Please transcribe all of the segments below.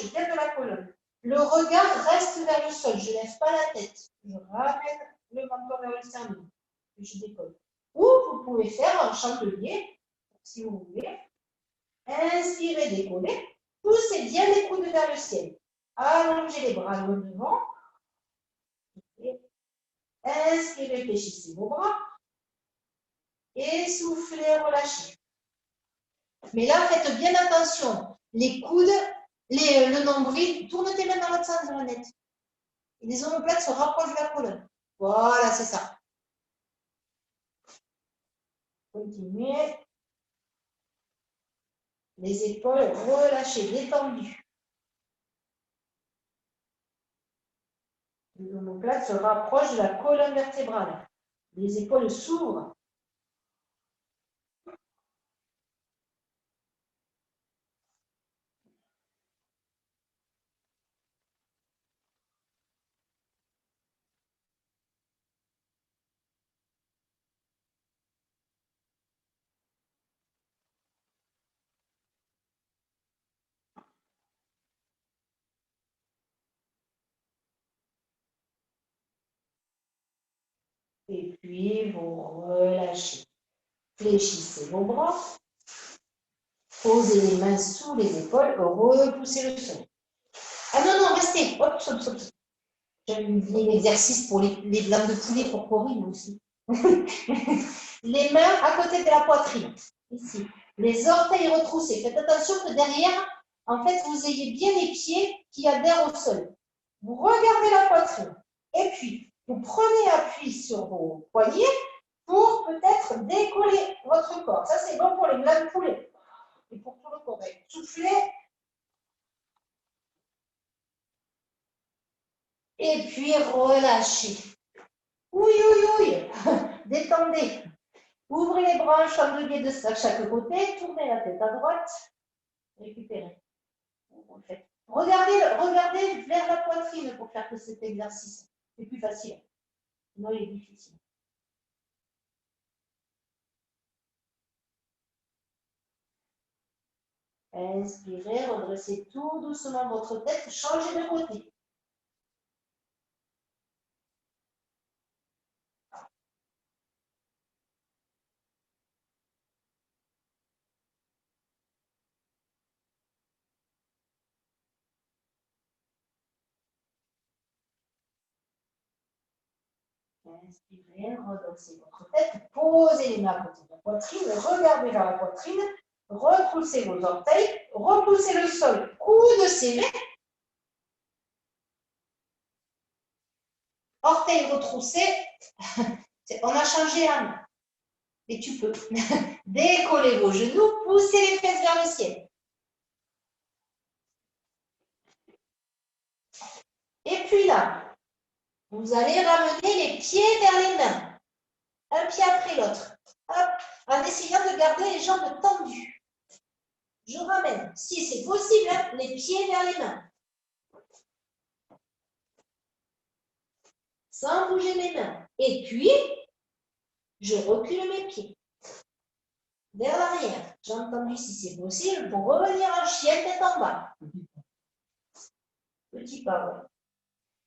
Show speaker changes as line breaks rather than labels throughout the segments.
rapproche bien de la colonne. Le regard reste vers le sol. Je ne lève pas la tête. Je ramène le menton vers le sternum. Et je décolle. Ou vous pouvez faire un chandelier, si vous voulez. Inspirez, décollez. Poussez bien les coudes vers le ciel. Allongez les bras le devant. Inspirez, fléchissez vos bras. Et soufflez, relâchez. Mais là, faites bien attention. Les coudes, le nombril, tourne tes mains dans l'autre sens, Jeannette. Et les omoplates se rapprochent de la colonne. Voilà, c'est ça. Continuez. Les épaules relâchées, détendues. Les omoplates se rapprochent de la colonne vertébrale. Les épaules s'ouvrent. Et puis, vous relâchez. Fléchissez vos bras. Posez les mains sous les épaules. Repoussez le sol. Ah non, non, restez. Hop, hop, hop. J'ai un exercice pour les blancs de poulet pour Corinne aussi. Les mains à côté de la poitrine. Ici. Les orteils retroussés. Faites attention que derrière, en fait, vous ayez bien les pieds qui adhèrent au sol. Vous regardez la poitrine. Et puis, vous prenez appui sur vos poignets pour peut-être décoller votre corps. Ça, c'est bon pour les blancs de poulet. Et pour tout le corps. Soufflez. Et puis, relâchez. Oui, oui, oui. Détendez. Ouvrez les bras, chandelier de chaque côté. Tournez la tête à droite. Récupérez. Regardez vers la poitrine pour faire que cet exercice. C'est plus facile. Sinon, il est difficile. Inspirez, redressez tout doucement votre tête. Changez de côté. Inspirez, redressez votre tête, posez les mains à côté de la poitrine, regardez vers la poitrine, repoussez vos orteils, repoussez le sol, coude serré, orteils retroussés, on a changé la main, et tu peux. Décollez vos genoux, poussez les fesses vers le ciel. Et puis là, vous allez ramener les pieds vers les mains, un pied après l'autre, en essayant de garder les jambes tendues. Je ramène, si c'est possible, hein, les pieds vers les mains. Sans bouger mes mains. Et puis, je recule mes pieds vers l'arrière. J'ai entendu si c'est possible pour revenir en chien tête en bas. Petit pas, ouais.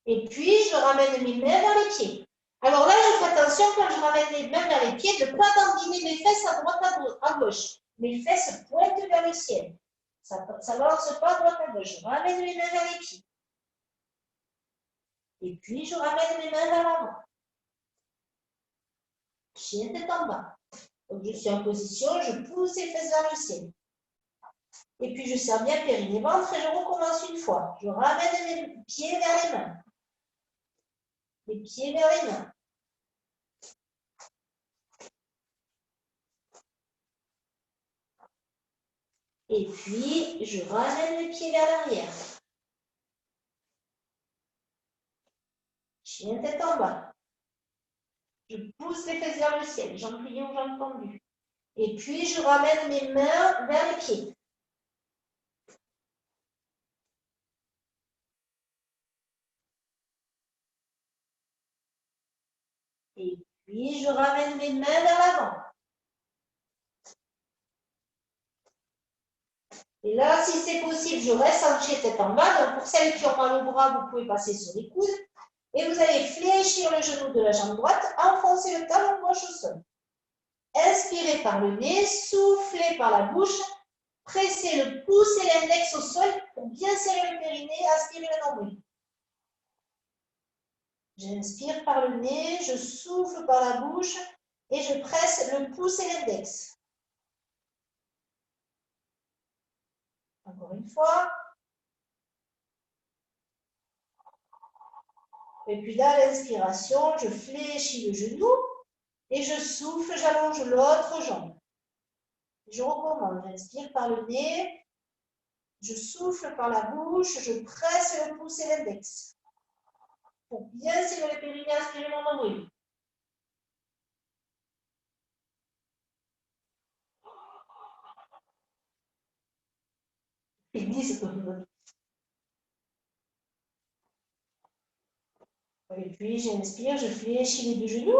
Et puis, je ramène mes mains vers les pieds. Alors là, je fais attention quand je ramène les mains vers les pieds de ne pas dandiner mes fesses à droite à gauche. Mes fesses pointent vers le ciel. Ça ne lance pas à droite à gauche. Je ramène mes mains vers les pieds. Et puis, je ramène mes mains vers l'avant. Chien tête en bas. Donc, je suis en position, je pousse les fesses vers le ciel. Et puis, je serre bien périnée ventre et je recommence une fois. Je ramène mes pieds vers les mains. Les pieds vers les mains. Et puis, je ramène les pieds vers l'arrière. Chien tête en bas. Je pousse les fesses vers le ciel. Jambes pliées ou jambes tendues. Et puis, je ramène mes mains vers les pieds. Et puis, je ramène mes mains vers l'avant. Et là, si c'est possible, je reste penché tête en bas. Donc, pour celles qui ont mal au bras, vous pouvez passer sur les coudes. Et vous allez fléchir le genou de la jambe droite, enfoncer le talon gauche au sol. Inspirez par le nez, soufflez par la bouche, pressez le pouce et l'index au sol pour bien serrer le périnée, aspirer le nombril. J'inspire par le nez, je souffle par la bouche et je presse le pouce et l'index. Encore une fois. Et puis là, à l'inspiration, je fléchis le genou et je souffle, j'allonge l'autre jambe. Je recommence, j'inspire par le nez, je souffle par la bouche, je presse le pouce et l'index. Pour bien serrer le périnée, aspirer mon nombril. Et 10. Et puis j'inspire, je fléchis les deux genoux.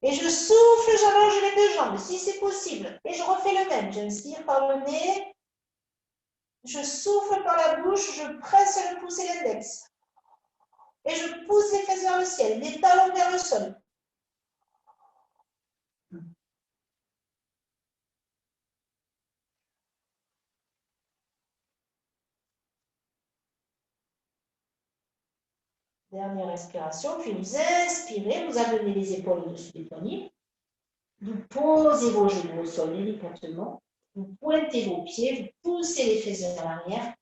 Et je souffle, j'allonge les deux jambes, si c'est possible. Et je refais le même. J'inspire par le nez. Je souffle par la bouche, je presse le pouce et l'index. Et je pousse les fesses vers le ciel, les talons vers le sol. Dernière respiration, puis vous inspirez, vous amenez les épaules au-dessus des poignets. Vous posez vos genoux au sol délicatement. Vous pointez vos pieds, vous poussez les fesses vers l'arrière.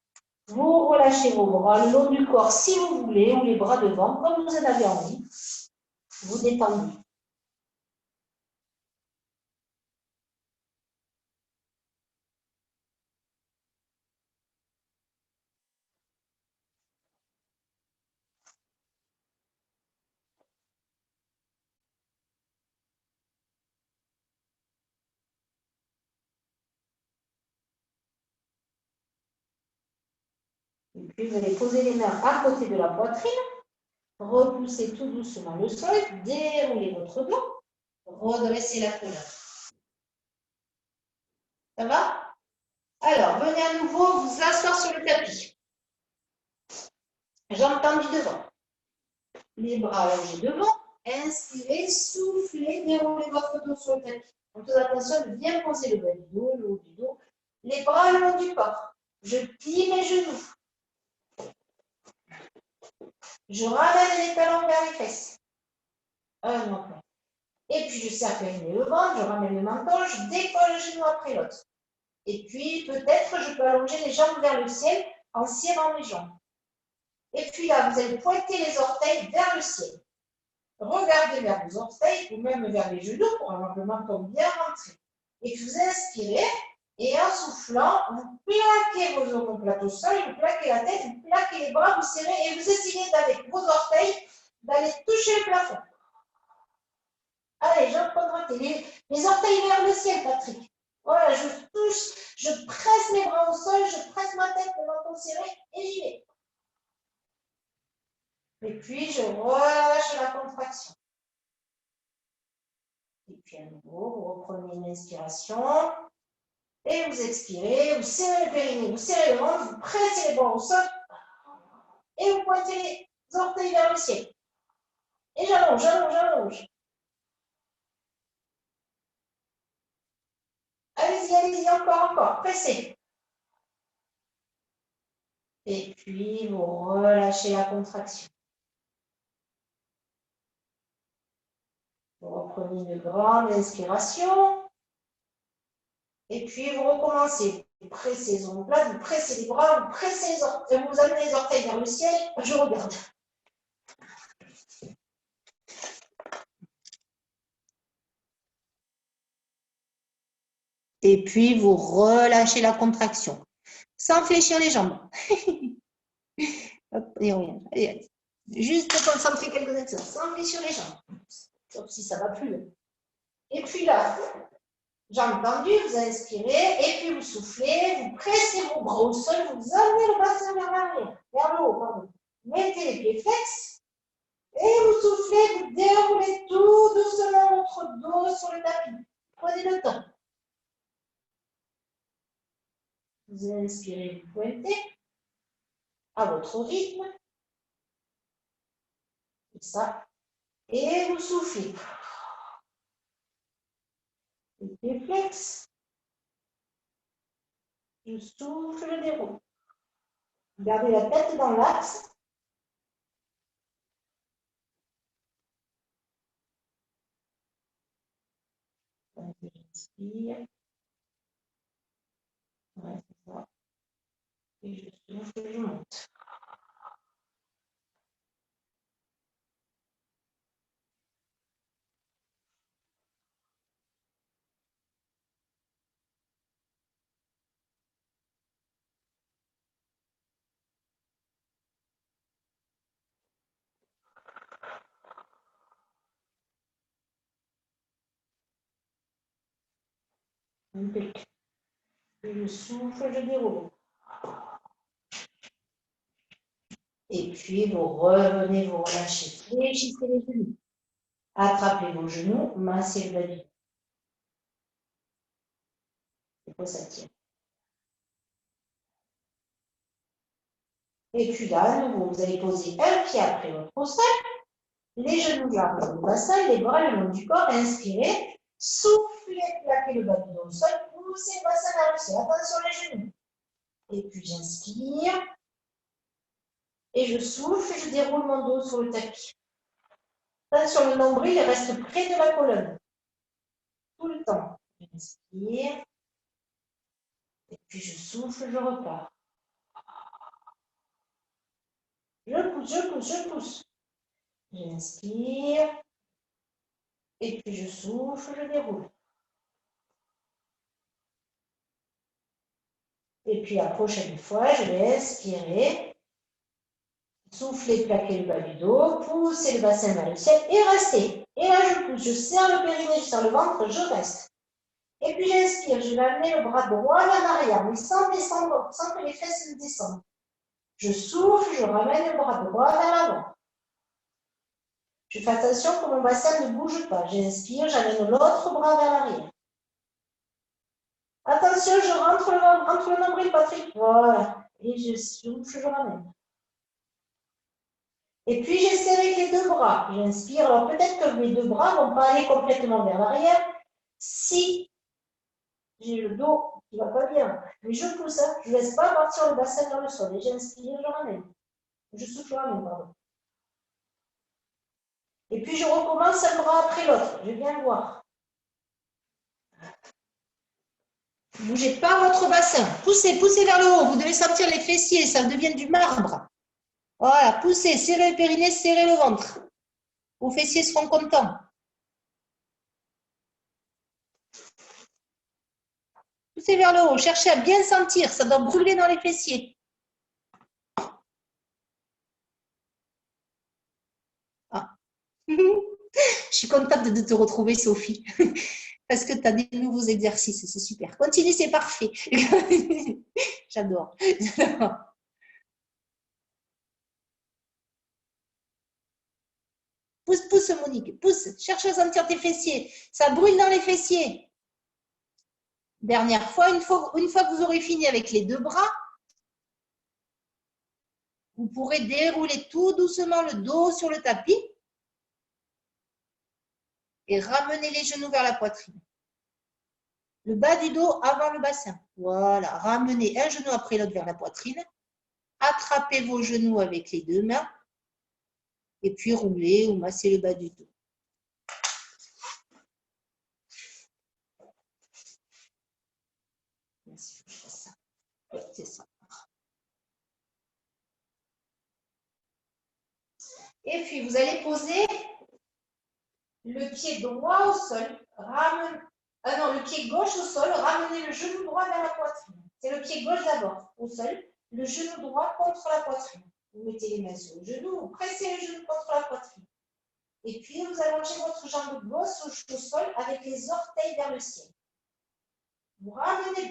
Vous relâchez vos bras le long du corps si vous voulez, ou les bras devant, comme vous en avez envie. Vous détendez. Et puis, vous allez poser les mains à côté de la poitrine. Repoussez tout doucement le sol. Déroulez votre dos. Redressez la colonne. Ça va? Alors, venez à nouveau vous asseoir sur le tapis. Jambes tendues devant. Les bras allongés devant. Inspirez, soufflez, déroulez votre dos sur le tapis. En faisant attention de bien poser le bas du dos, le haut du dos, les bras le long du corps. Je plie mes genoux. Je ramène les talons vers les fesses. Un autre. Et puis je cercle le ventre, je ramène le menton, je décolle le genou après l'autre. Et puis peut-être je peux allonger les jambes vers le ciel en serrant les jambes. Et puis là, vous allez pointer les orteils vers le ciel. Regardez vers vos orteils ou même vers les genoux pour avoir le menton bien rentré. Et puis vous inspirez et en soufflant, vous plaquez vos omoplates au sol, vous plaquez la tête, vous plaquez les bras, vous serrez et vous essayez d'avec vos orteils d'aller toucher le plafond. Allez, jambes contractées, les orteils vers le ciel, Patrick. Voilà, je touche, je presse les bras au sol, je presse ma tête, le menton serré et j'y vais. Et puis, je relâche la contraction. Et puis, à nouveau, vous reprenez une inspiration. Et vous expirez, vous serrez le périnée, vous serrez le ventre, vous pressez les bras au sol. Et vous pointez les orteils vers le ciel. Et j'allonge, j'allonge, j'allonge. Allez-y, allez-y, encore, encore. Pressez. Et puis, vous relâchez la contraction. Vous reprenez une grande inspiration. Et puis, vous recommencez. Vous pressez les omoplates, vous pressez les bras, vous pressez les orteils, vous amenez les orteils vers le ciel. Je regarde. Et puis, vous relâchez la contraction. Sans fléchir les jambes. Hop, et on revient. Allez, allez. Juste concentrer quelques instants. Sans fléchir les jambes. Sauf si ça ne va plus. Et puis là, jambes tendues, vous inspirez, et puis vous soufflez, vous pressez vos bras au sol, vous amenez le bassin vers l'arrière, vers le haut, pardon. Mettez les pieds flex, et vous soufflez, vous déroulez tout doucement votre dos sur le tapis. Prenez le temps. Vous inspirez, vous pointez à votre rythme. C'est ça. Et vous soufflez. Le pied flex. Je souffle, je déroule. Gardez la tête dans l'axe. J'inspire. Ouais, c'est ça. Et je souffle, je monte. Impeccable. Et je souffle, je déroule. Et puis, vous revenez, vous relâchez. Fléchissez les genoux. Attrapez vos genoux, massez le bas du dos. Et puis, ça tient. Et puis là, à nouveau, vous allez poser un pied après l'autre au sol. Les genoux gardent le bassin, les bras le long du corps. Inspirez. Soufflez, plaquez le bas du dos au sol. Poussez le bassin vers le ciel. Attention les genoux. Et puis, j'inspire. Et je souffle, je déroule mon dos sur le tapis. Attention, le nombril il reste près de la colonne. Tout le temps. J'inspire. Et puis je souffle, je repars. Je pousse, je pousse, je pousse. J'inspire. Et puis je souffle, je déroule. Et puis la prochaine fois, je vais inspirer. Souffler, plaquer le bas du dos, pousser le bassin vers le ciel et rester. Et là, je pousse, je serre le périnée, je serre le ventre, je reste. Et puis j'inspire, je vais amener le bras droit vers l'arrière, mais sans descendre, sans que les fesses descendent. Je souffle, je ramène le bras droit vers l'avant. Je fais attention que mon bassin ne bouge pas. J'inspire, j'amène l'autre bras vers l'arrière. Attention, je rentre entre le nombril, Patrick. Voilà. Et je souffle, je ramène. Et puis, j'essaie avec les deux bras. J'inspire. Alors, peut-être que mes deux bras ne vont pas aller complètement vers l'arrière. Si j'ai le dos qui ne va pas bien. Mais je pousse. Hein. Je ne laisse pas partir le bassin vers le sol. Et j'inspire, je ramène. Je souffle, je ramène, pardon. Et puis, je recommence un bras après l'autre. Je viens voir. Ne bougez pas votre bassin. Poussez, poussez vers le haut. Vous devez sentir les fessiers. Ça devient du marbre. Voilà, poussez, serrez le périnée, serrez le ventre. Vos fessiers seront contents. Poussez vers le haut. Cherchez à bien sentir. Ça doit brûler dans les fessiers. Ah. Je suis contente de te retrouver, Sophie. Parce que tu as des nouveaux exercices. C'est super. Continue, c'est parfait. J'adore. Pousse, pousse, Monique. Pousse. Cherche à sentir tes fessiers. Ça brûle dans les fessiers. Dernière fois, une fois que vous aurez fini avec les deux bras, vous pourrez dérouler tout doucement le dos sur le tapis et ramener les genoux vers la poitrine. Le bas du dos avant le bassin. Voilà, ramenez un genou après l'autre vers la poitrine. Attrapez vos genoux avec les deux mains et puis roulez ou massez le bas du dos. C'est ça. Et puis, vous allez poser le pied droit au sol. Le pied gauche au sol. Ramenez le genou droit vers la poitrine. C'est le pied gauche d'abord au sol. Le genou droit contre la poitrine. Vous mettez les mains sur le genou. Vous pressez le genou contre la poitrine. Et puis, vous allongez votre jambe gauche au sol avec les orteils vers le ciel. Vous ramenez